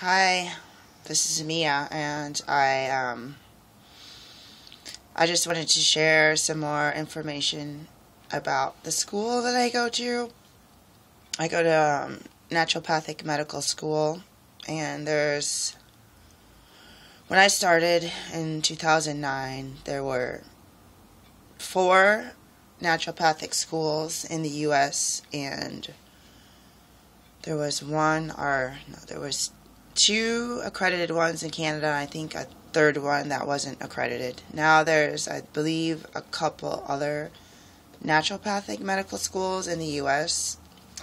Hi, this is Mia, and I just wanted to share some more information about the school that I go to. I go to naturopathic medical school, and when I started in 2009, there were 4 naturopathic schools in the U.S., and there was there was 2 accredited ones in Canada, and I think a third one that wasn't accredited. Now there's, I believe, a couple other naturopathic medical schools in the U.S.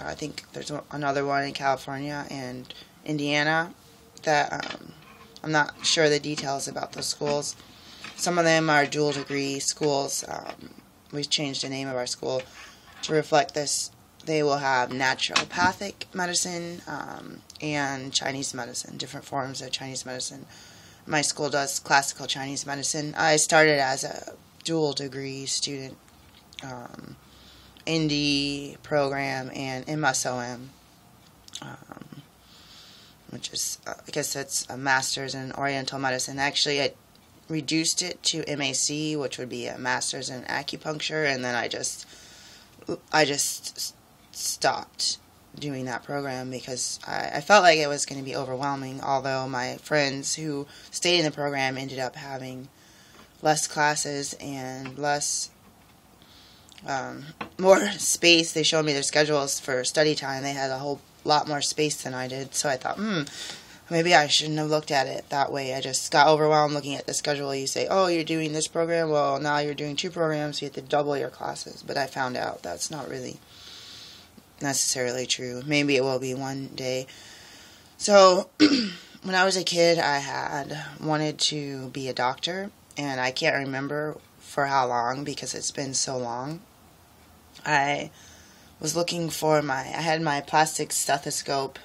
I think there's another one in California and Indiana that I'm not sure the details about those schools. Some of them are dual degree schools. We've changed the name of our school to reflect this. They will have naturopathic medicine and Chinese medicine, different forms of Chinese medicine. My school does classical Chinese medicine. I started as a dual degree student in the program and MSOM, which is, I guess that's a master's in Oriental medicine. Actually, I reduced it to MAC, which would be a master's in acupuncture, and then I just stopped doing that program because I felt like it was going to be overwhelming, although my friends who stayed in the program ended up having less classes and more space. They showed me their schedules for study time. They had a whole lot more space than I did, so I thought, maybe I shouldn't have looked at it that way. I just got overwhelmed looking at the schedule. You say, oh, you're doing this program, well, now you're doing 2 programs, so you have to double your classes. But I found out that's not really necessarily true. Maybe it will be one day. So when I was a kid, I had wanted to be a doctor, and I can't remember for how long because it's been so long. I was looking for I had my plastic stethoscope.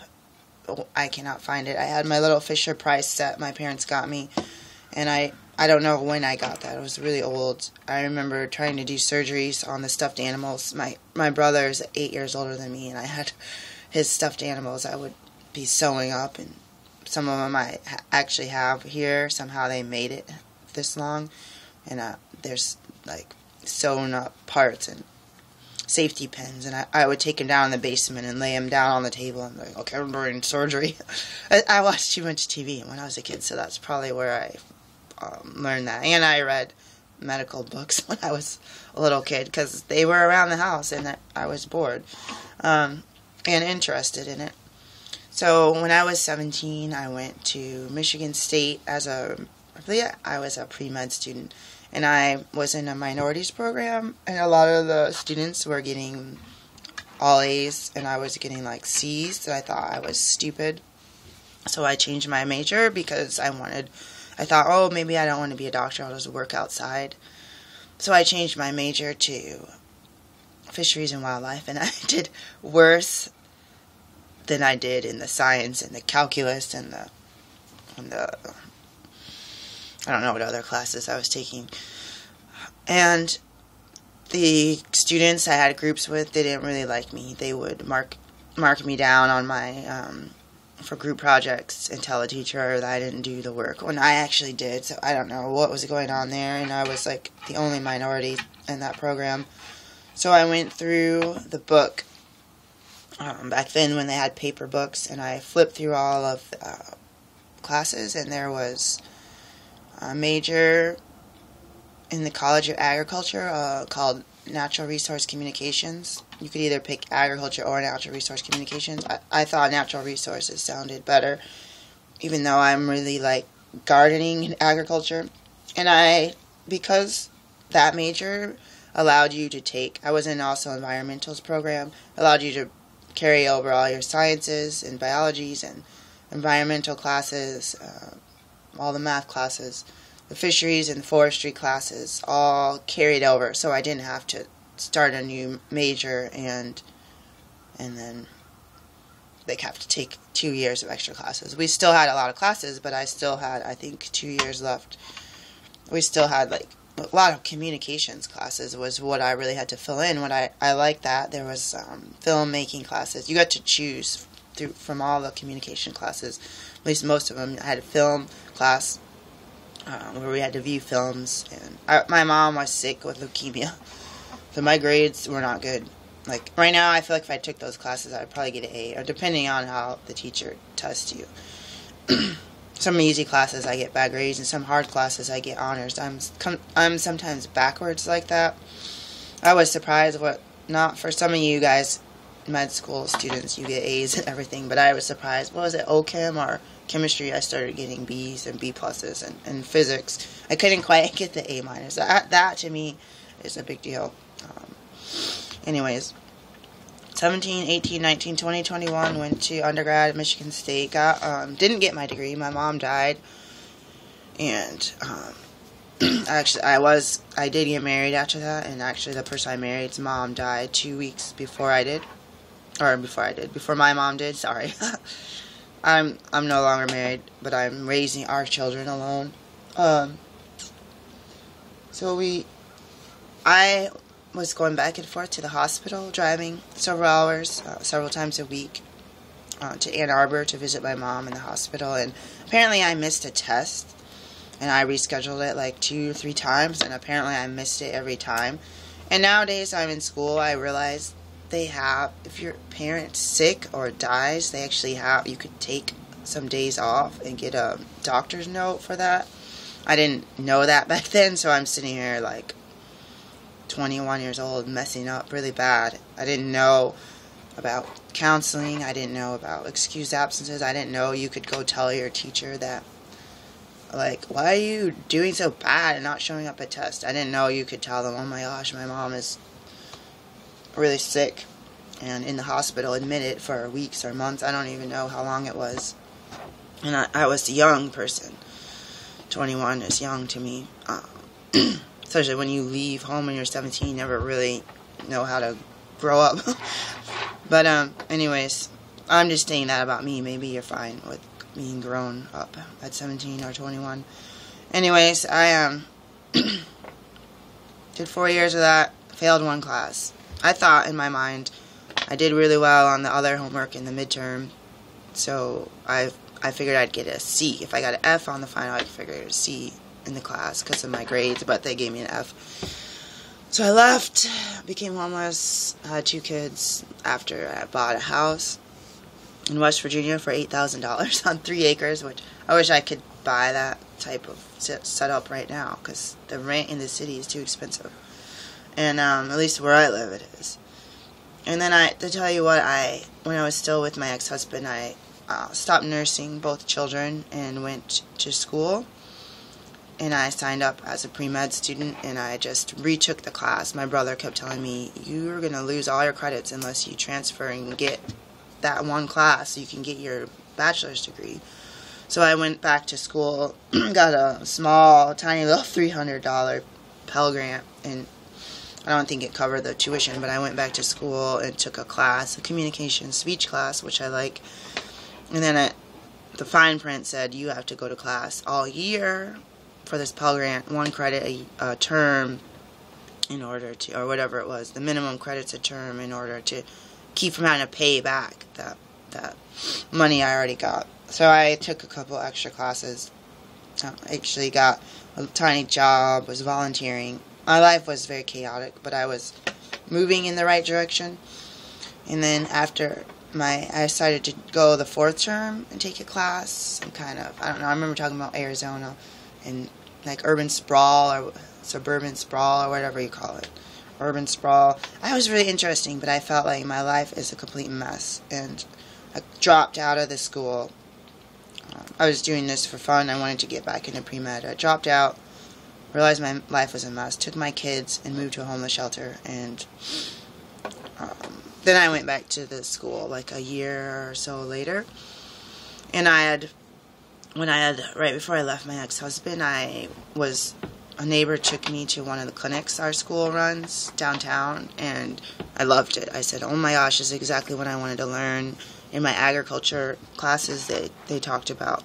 I cannot find it. I had my little Fisher-Price set my parents got me, and I don't know when I got that. It was really old. I remember trying to do surgeries on the stuffed animals. My brother's 8 years older than me, and I had his stuffed animals I would be sewing up, and some of them I actually have here. Somehow they made it this long, and there's like sewn up parts and safety pins, and I would take him down in the basement and lay him down on the table and be like, okay, I'm doing surgery. I watched too much TV when I was a kid, so that's probably where I learned that. And I read medical books when I was a little kid because they were around the house and I was bored and interested in it. So when I was 17, I went to Michigan State I was a pre-med student, and I was in a minorities program, and a lot of the students were getting all A's, and I was getting like C's, so I thought I was stupid. So I changed my major because I thought, oh, maybe I don't want to be a doctor, I'll just work outside. So I changed my major to fisheries and wildlife, and I did worse than I did in the science and the calculus and the I don't know what other classes I was taking. And the students I had groups with, they didn't really like me. They would mark me down on my for group projects and tell a teacher that I didn't do the work when I actually did. So I don't know what was going on there, and I was like the only minority in that program. So I went through the book back then when they had paper books, and I flipped through all of the classes, and there was a major in the College of Agriculture called Natural Resource Communications. You could either pick agriculture or natural resource communications. I thought natural resources sounded better, even though I'm really like gardening and agriculture. And because that major allowed you to take, I was in also environmentals program, allowed you to carry over all your sciences and biologies and environmental classes, all the math classes, the fisheries and forestry classes, all carried over. So I didn't have to start a new major and then they have to take 2 years of extra classes. We still had a lot of classes, but I still had, I think, 2 years left. We still had like a lot of communications classes was what I really had to fill in. I liked that. There was filmmaking classes. You got to choose from all the communication classes, at least most of them. I had a film class where we had to view films, and my mom was sick with leukemia, so my grades were not good. Like, right now, I feel like if I took those classes, I'd probably get an A, or depending on how the teacher tests you. Some easy classes, I get bad grades, and some hard classes, I get honors. I'm sometimes backwards like that. I was surprised not for some of you guys, med school students, you get A's and everything, but I was surprised. What was it, OChem or chemistry? I started getting B's and B pluses, and physics, I couldn't quite get the A minus. That to me is a big deal. Anyways, 17, 18, 19, 20, 21, went to undergrad at Michigan State. Didn't get my degree. My mom died, and actually, I did get married after that, and actually the person I married's mom died 2 weeks before my mom did, sorry. I'm no longer married, but I'm raising our children alone. I was going back and forth to the hospital, driving several hours, several times a week, to Ann Arbor to visit my mom in the hospital, and apparently I missed a test, and I rescheduled it like 2 or 3 times, and apparently I missed it every time. And nowadays I'm in school, I realize if your parent's sick or dies, you could take some days off and get a doctor's note for that. I didn't know that back then, so I'm sitting here like 21 years old, messing up really bad. I didn't know about counseling. I didn't know about excused absences. I didn't know you could go tell your teacher that, like, why are you doing so bad and not showing up at test? I didn't know you could tell them, oh my gosh, my mom is really sick and in the hospital, admitted for weeks or months. I don't even know how long it was. And I was a young person. 21 is young to me. Especially when you leave home when you're 17, you never really know how to grow up. But anyways, I'm just saying that about me. Maybe you're fine with being grown up at 17 or 21. Anyways, I did 4 years of that, failed 1 class. I thought in my mind I did really well on the other homework in the midterm, so I figured I'd get a C. If I got an F on the final, I'd figure a C in the class because of my grades, but they gave me an F. So I left, became homeless, had 2 kids after I bought a house in West Virginia for $8,000 on 3 acres, which I wish I could buy that type of setup right now because the rent in the city is too expensive. And at least where I live it is. And then to tell you what, when I was still with my ex-husband, I stopped nursing both children and went to school. And I signed up as a pre-med student, and I just retook the class. My brother kept telling me, you're going to lose all your credits unless you transfer and get that 1 class so you can get your bachelor's degree. So I went back to school, got a small, tiny little $300 Pell Grant, and I don't think it covered the tuition, but I went back to school and took a class, a communication speech class, which I like. And then the fine print said you have to go to class all year for this Pell Grant, 1 credit a term in order to, or whatever it was, the minimum credits a term in order to keep from having to pay back that money I already got. So I took a couple extra classes, actually got a tiny job, was volunteering. My life was very chaotic, but I was moving in the right direction. And then after I decided to go the 4th term and take a class, I don't know, I remember talking about Arizona and like urban sprawl or suburban sprawl or whatever you call it. Urban sprawl. I was really interesting, but I felt like my life is a complete mess. And I dropped out of the school. I was doing this for fun. I wanted to get back into pre-med. I dropped out. Realized my life was a mess, took my kids and moved to a homeless shelter, and then I went back to the school like a year or so later, and right before I left my ex-husband, a neighbor took me to one of the clinics our school runs downtown, and I loved it. I said, oh my gosh, this is exactly what I wanted to learn. In my agriculture classes, they talked about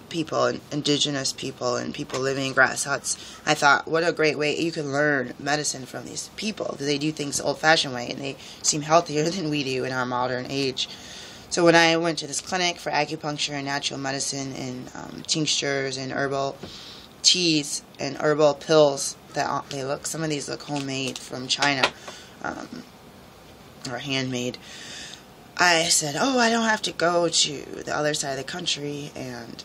people and indigenous people and people living in grass huts. I thought, what a great way you can learn medicine from these people. They do things the old-fashioned way, and they seem healthier than we do in our modern age. So when I went to this clinic for acupuncture and natural medicine and tinctures and herbal teas and herbal pills, that some of these look homemade from China, or handmade. I said, oh, I don't have to go to the other side of the country and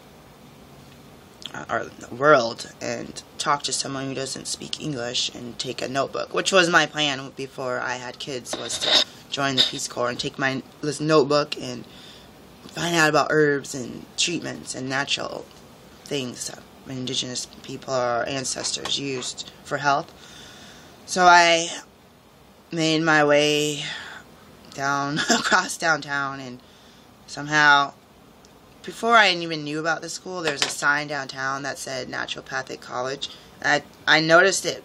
or the world and talk to someone who doesn't speak English and take a notebook, which was my plan before I had kids, was to join the Peace Corps and take this notebook and find out about herbs and treatments and natural things that indigenous people or ancestors used for health. So I made my way down across downtown, and somehow, before I even knew about the school, there's a sign downtown that said naturopathic college. And I noticed it.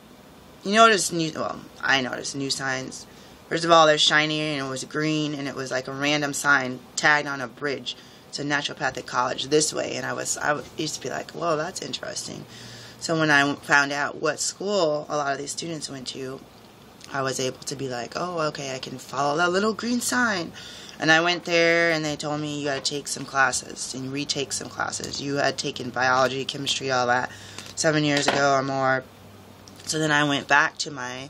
I noticed new signs. First of all, they're shiny and it was green, and it was like a random sign tagged on a bridge. It said naturopathic college this way, and I used to be like, whoa, that's interesting. So when I found out what school a lot of these students went to, I was able to be like, oh, okay, I can follow that little green sign. And I went there, and they told me you got to take some classes and retake some classes. You had taken biology, chemistry, all that 7 years ago or more. So then I went back to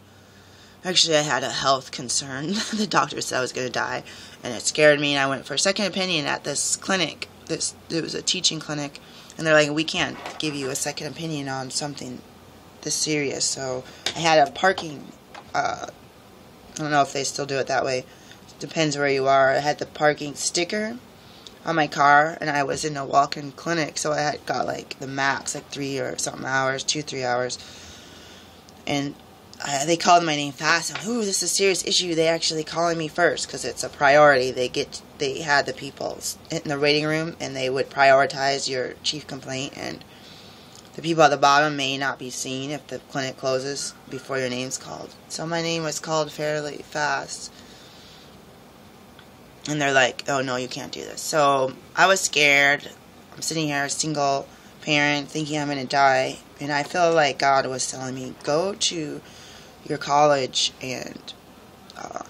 actually I had a health concern. The doctor said I was going to die, and it scared me, and I went for a second opinion at this clinic. It was a teaching clinic, and they're like, we can't give you a second opinion on something this serious. So I had a parking, I don't know if they still do it that way. Depends where you are. I had the parking sticker on my car, and I was in a walk-in clinic, so I had got like the max, like 3 or something hours, 2-3 hours, and they called my name fast. And ooh, this is a serious issue. They actually calling me first because it's a priority. They had the people in the waiting room, and they would prioritize your chief complaint, and the people at the bottom may not be seen if the clinic closes before your name's called. So my name was called fairly fast. And they're like, oh, no, you can't do this. So I was scared. I'm sitting here, a single parent, thinking I'm going to die. And I feel like God was telling me, go to your college. And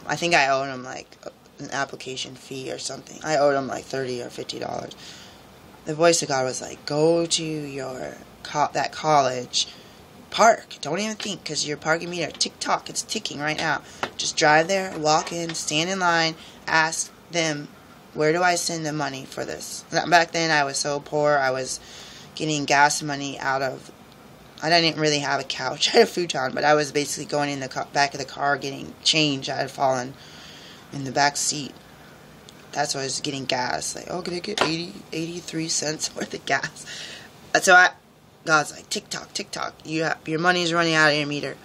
I think I owed him like an application fee or something. I owed him like $30 or $50. The voice of God was like, go to that college. Park. Don't even think, because your parking meter, tick-tock, it's ticking right now. Just drive there, walk in, stand in line, ask them, where do I send the money for this? Back then I was so poor, I was getting gas money out of, I didn't really have a couch, I had a futon, but I was basically going in the back of the car getting change. I had fallen in the back seat. That's why I was getting gas. Like, oh, can I get 83 cents worth of gas? So God's like, tick-tock, tick-tock, your money's running out of your meter.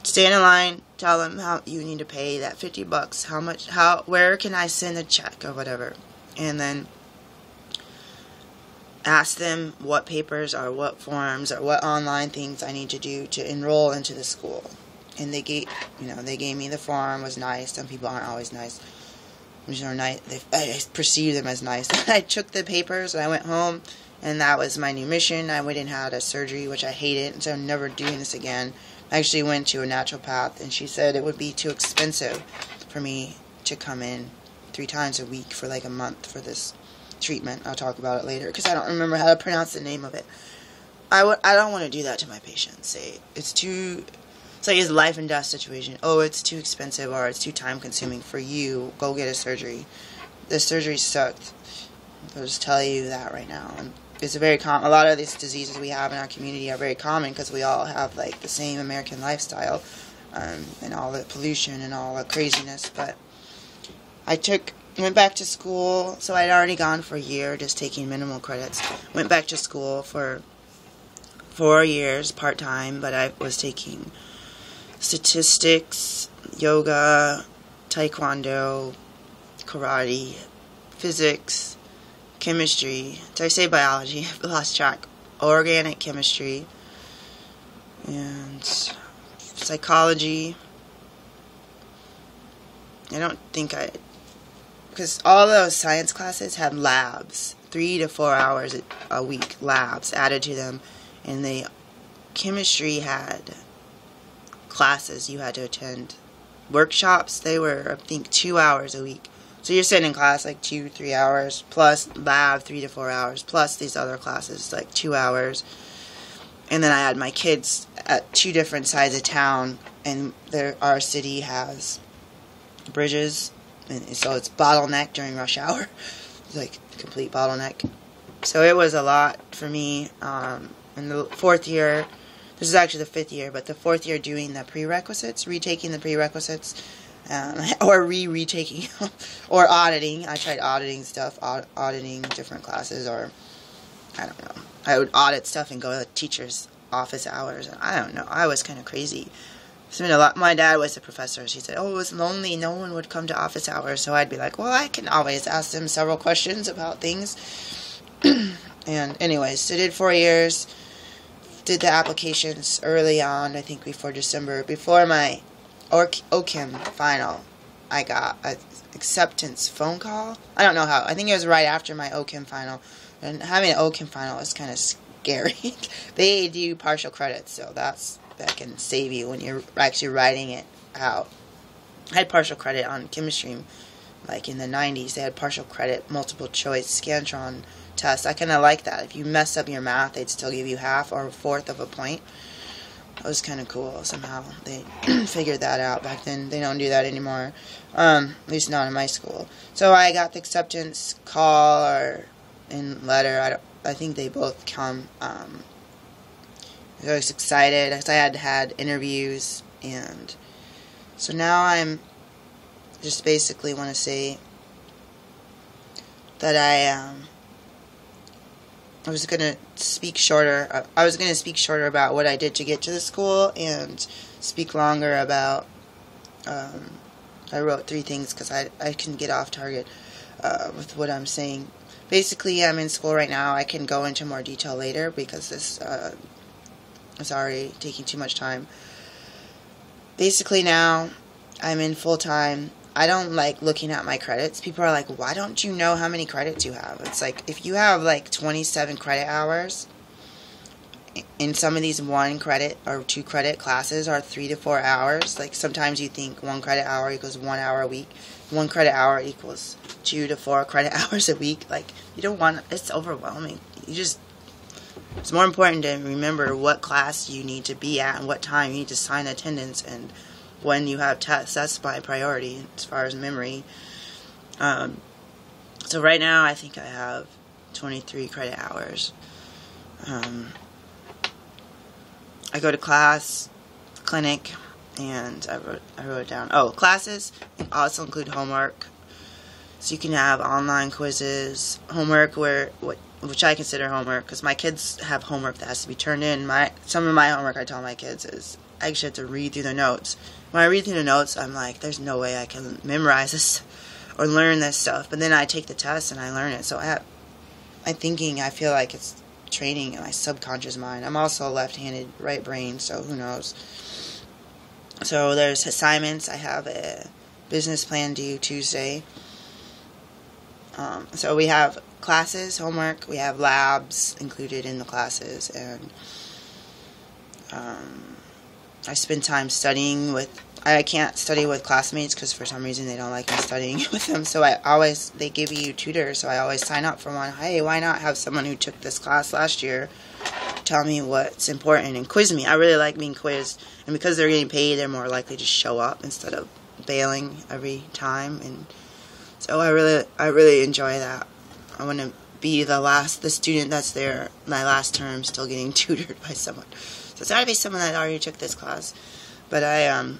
Stand in line, tell them how you need to pay that $50. Where can I send a check or whatever? And then ask them what papers or what forms or what online things I need to do to enroll into the school. And they gave me the form. Was nice. Some people aren't always nice. I perceive them as nice. I took the papers and I went home, and that was my new mission. I went and had a surgery, which I hated, and so I'm never doing this again. I actually went to a naturopath, and she said it would be too expensive for me to come in 3 times a week for like a month for this treatment. I'll talk about it later because I don't remember how to pronounce the name of it. I don't want to do that to my patients. Say it's like it's a life and death situation. Oh, it's too expensive or it's too time consuming for you. Go get a surgery. The surgery sucked. I'll just tell you that right now. And it's a lot of these diseases we have in our community are very common because we all have like the same American lifestyle, and all the pollution and all the craziness. But I went back to school, so I'd already gone for a year, just taking minimal credits. Went back to school for 4 years, part-time, but I was taking statistics, yoga, taekwondo, karate, physics, chemistry. Did I say biology? I lost track. Organic chemistry, and psychology. I don't think because all those science classes had labs, 3 to 4 hours a week, labs added to them, and the chemistry had classes you had to attend. Workshops, they were, I think, 2 hours a week. So you're sitting in class like 2-3 hours, plus lab 3 to 4 hours, plus these other classes like 2 hours. And then I had my kids at 2 different sides of town, and our city has bridges, and so it's bottleneck during rush hour. It's like complete bottleneck. So it was a lot for me. In the 4th year, this is actually the 5th year, but the 4th year doing the prerequisites, retaking the prerequisites, or retaking, or auditing. I tried auditing stuff, auditing different classes, or I don't know. I would audit stuff and go to the teacher's office hours. And I don't know. I was kind of crazy. It's been a lot. My dad was a professor. She said, "Oh, it was lonely. No one would come to office hours." So I'd be like, "Well, I can always ask them several questions about things." And anyways, so did 4 years. Did the applications early on. I think before December, before my OChem final, I got an acceptance phone call. I don't know how. I think it was right after my OChem final. And having an OChem final is kind of scary. They do partial credits, so that can save you when you're actually writing it out. I had partial credit on chemistry, like in the 90s. They had partial credit, multiple choice, Scantron test. I kind of like that. If you mess up your math, they'd still give you half or a fourth of a point. That was kind of cool. Somehow they figured that out back then. They don't do that anymore, at least not in my school. So I got the acceptance call or in letter. I think they both come. I was excited because I had interviews, and so now I'm just basically want to say that I was going to speak shorter. I was going to speak shorter about what I did to get to the school, and speak longer about. I wrote 3 things because I can get off target with what I'm saying. Basically, I'm in school right now. I can go into more detail later because this is already taking too much time. Basically, now I'm in full-time. I don't like looking at my credits. People are like, why don't you know how many credits you have? It's like, if you have like 27 credit hours, in some of these 1 credit or 2 credit classes are 3 to 4 hours. Like sometimes you think 1 credit hour equals 1 hour a week. 1 credit hour equals 2 to 4 credit hours a week. Like, you don't want, it's overwhelming. It's more important to remember what class you need to be at and what time you need to sign attendance and when you have tests. That's my priority as far as memory. So right now I think I have 23 credit hours. I go to class, clinic, and I wrote it down. Oh, classes also include homework. So you can have online quizzes, homework which I consider homework because my kids have homework that has to be turned in. Some of my homework I tell my kids is I actually have to read through the notes. When I read through the notes, I'm like, there's no way I can memorize this or learn this stuff. But then I take the test and I learn it. So my thinking, I feel like it's training in my subconscious mind. I'm also left-handed, right brain, so who knows. So there's assignments. I have a business plan due Tuesday. So we have classes, homework, we have labs included in the classes, and I spend time studying with, I can't study with classmates because for some reason they don't like me studying with them, so they give you tutors, so I always sign up for one. Hey, why not have someone who took this class last year tell me what's important and quiz me. I really like being quizzed, and because they're getting paid, they're more likely to show up instead of bailing every time, and so I really enjoy that. I want to be the student that's there my last term still getting tutored by someone. So it's got to be someone that already took this class. But I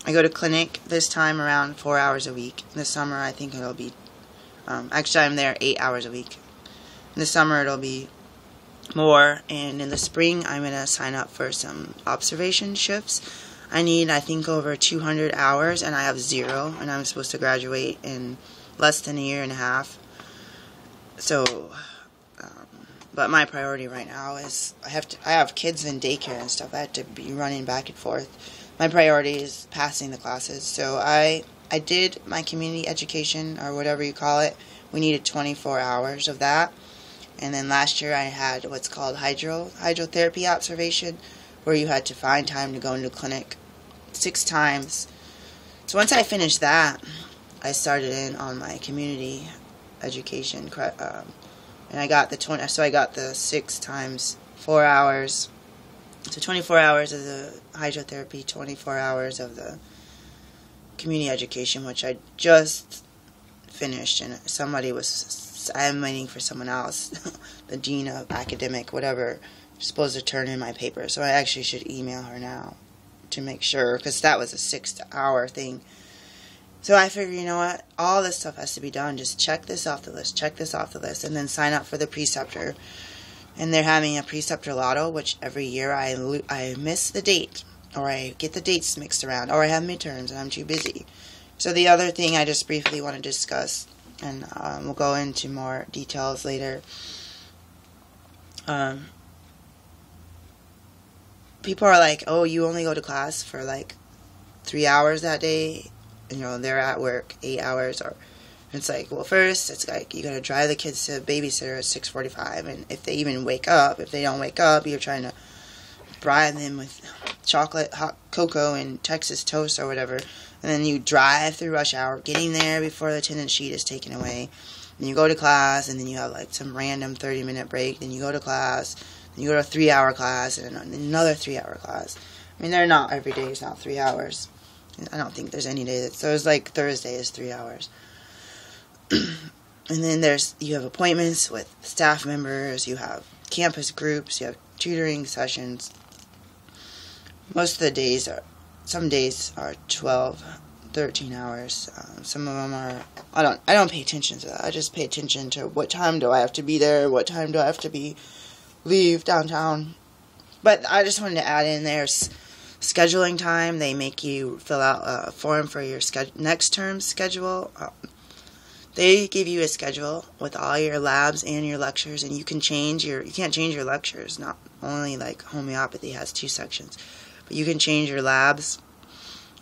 go to clinic this time around 4 hours a week. In the summer I think it'll be, actually I'm there 8 hours a week. In the summer it'll be more, and in the spring I'm going to sign up for some observation shifts. I need, I think, over 200 hours, and I have 0, and I'm supposed to graduate in less than a year and a half. So, but my priority right now is I have kids in daycare and stuff. I have to be running back and forth. My priority is passing the classes. So I did my community education, or whatever you call it. We needed 24 hours of that. And then last year I had what's called hydrotherapy observation, where you had to find time to go into clinic 6 times. So once I finished that, I started in on my community education, and I got the 20. So I got the 6 times 4 hours. So 24 hours of the hydrotherapy, 24 hours of the community education, which I just finished, and I'm waiting for someone else, the dean of academic, whatever, supposed to turn in my paper. So I actually should email her now to make sure, because that was a 6-hour thing. So I figured, you know what, all this stuff has to be done. Just check this off the list, and then sign up for the preceptor. And they're having a preceptor lotto, which every year I miss the date, or I get the dates mixed around, or I have midterms and I'm too busy. So the other thing I just briefly want to discuss, and we'll go into more details later. People are like, oh, you only go to class for like 3 hours that day. They're at work 8 hours, or it's like, well, first, it's like you got to drive the kids to a babysitter at 6:45, and if they even wake up, if they don't wake up, you're trying to bribe them with chocolate, hot cocoa, and Texas toast or whatever, and then you drive through rush hour, getting there before the attendance sheet is taken away, then you go to class, and then you have like some random 30-minute break, then you go to class, then you go to a 3-hour class, and another 3-hour class. I mean, they're not every day, it's not 3 hours. I don't think there's any day so it's like Thursday is 3 hours. And then you have appointments with staff members, you have campus groups, you have tutoring sessions. Most of the days some days are 12, 13 hours. Some of them are, I don't pay attention to that. I just pay attention to what time do I have to be there, what time do I have to leave downtown. But I just wanted to add in there scheduling time. They make you fill out a form for your next term schedule. They give you a schedule with all your labs and your lectures, and you can't change your lectures. Not only like homeopathy has 2 sections, but you can change your labs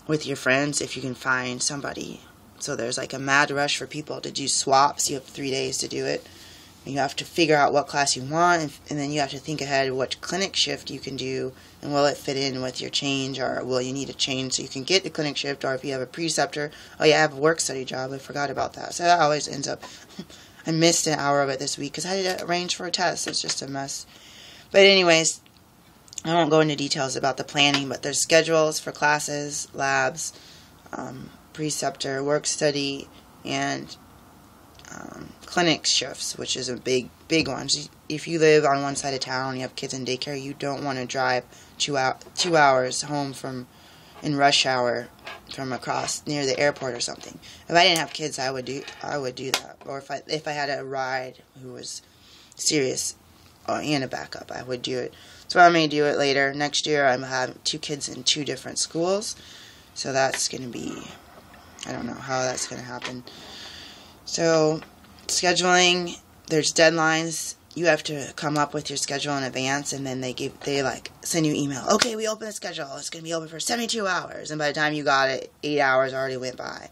with your friends if you can find somebody. So there's like a mad rush for people to do swaps. You have 3 days to do it. And you have to figure out what class you want, and then you have to think ahead what clinic shift you can do, and will it fit in with your change, or will you need a change so you can get the clinic shift, or if you have a preceptor, oh yeah, I have a work study job, I forgot about that. So that always ends up, I missed an hour of it this week because I had to arrange for a test. It's just a mess. But anyways, I won't go into details about the planning, but there's schedules for classes, labs, preceptor, work study, and clinic shifts, which is a big one. If you live on one side of town and you have kids in daycare, you don't want to drive 2 hours home in rush hour from across near the airport or something. If I didn't have kids, I would do that. Or if I had a ride who was serious and a backup, I would do it. So I may do it later. Next year, I'm having 2 kids in 2 different schools, so that's going to be, I don't know how that's going to happen. So, scheduling, there's deadlines. You have to come up with your schedule in advance, and then they send you email. Okay, we open the schedule. It's going to be open for 72 hours. And by the time you got it, 8 hours already went by.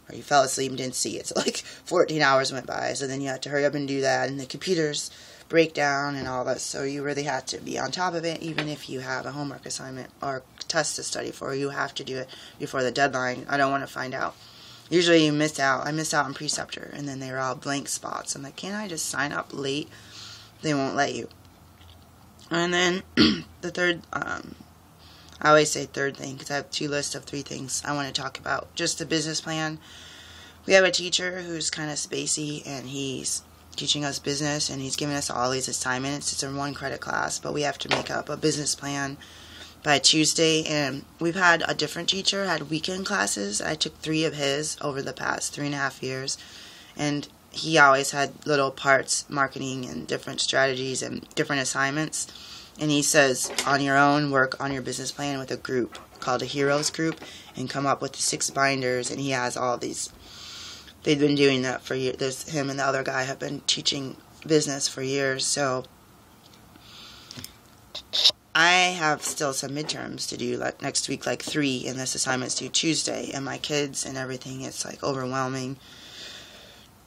Or you fell asleep and didn't see it. So, 14 hours went by. So then you have to hurry up and do that. And the computers break down and all that. So you really have to be on top of it, even if you have a homework assignment or test to study for. You have to do it before the deadline. I don't want to find out. Usually you miss out. I missed out on preceptor, and then they were all blank spots. I'm like, can't I just sign up late? They won't let you. And then the third, I always say third thing because I have 2 lists of 3 things I want to talk about. Just the business plan. We have a teacher who's kind of spacey, and he's teaching us business, and he's giving us all these assignments. It's a 1 credit class, but we have to make up a business plan by Tuesday, and we've had a different teacher, had weekend classes. I took 3 of his over the past 3.5 years, and he always had little parts, marketing and different strategies and different assignments, and he says, on your own, work on your business plan with a group called a heroes group, and come up with the 6 binders, and he has all these. They've been doing that for years. Him and the other guy have been teaching business for years, so I have still some midterms to do next week, 3, and this assignment's due Tuesday, and my kids and everything, it's overwhelming.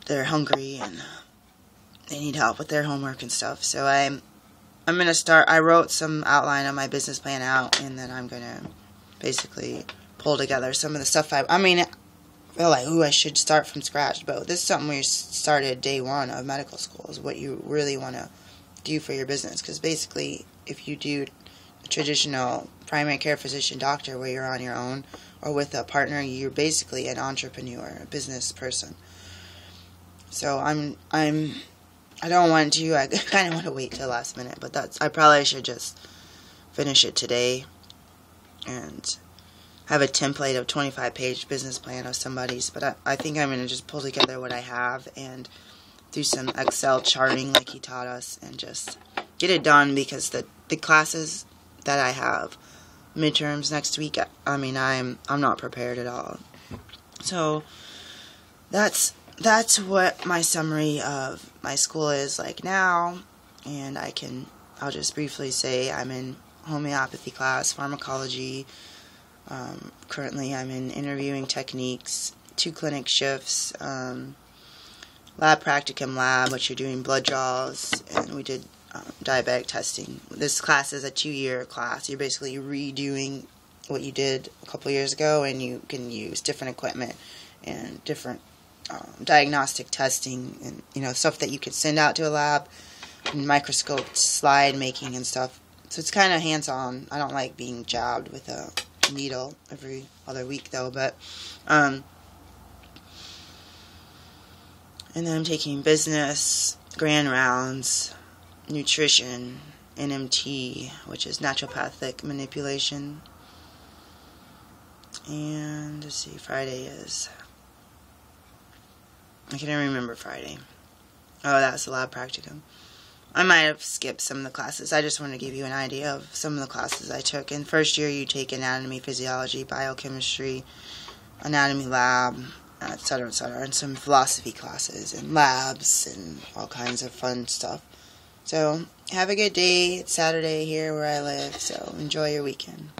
They're hungry, and they need help with their homework and stuff, so I'm going to start. I wrote some outline of my business plan out, and then I'm going to basically pull together some of the stuff feel like, ooh, I should start from scratch. But this is something where you started day one of medical school, is what you really want to do for your business. Because basically, if you do a traditional primary care physician doctor where you're on your own or with a partner, you're basically an entrepreneur, a business person. So I don't want to, I kind of want to wait till the last minute, but I probably should just finish it today and have a template of 25-page business plan of somebody's, but I think I'm going to just pull together what I have and do some Excel charting like he taught us and just get it done, because the classes that I have, midterms next week, I mean, I'm not prepared at all. So that's what my summary of my school is like now, and I'll just briefly say I'm in homeopathy class, pharmacology. Currently I'm in interviewing techniques, 2 clinic shifts, lab practicum lab, which you're doing blood draws, and we did diabetic testing. This class is a 2-year class. You're basically redoing what you did a couple years ago, and you can use different equipment and different diagnostic testing and stuff that you could send out to a lab, and microscope slide making and stuff. So it's kind of hands-on. I don't like being jabbed with a needle every other week though, but and then I'm taking business, grand rounds, nutrition, NMT, which is naturopathic manipulation, and let's see, Friday is, I can't even remember Friday. Oh, that's the lab practicum. I might have skipped some of the classes. I just want to give you an idea of some of the classes I took. In first year, you take anatomy, physiology, biochemistry, anatomy lab, etc., and some philosophy classes and labs and all kinds of fun stuff. So, have a good day. It's Saturday here where I live, so enjoy your weekend.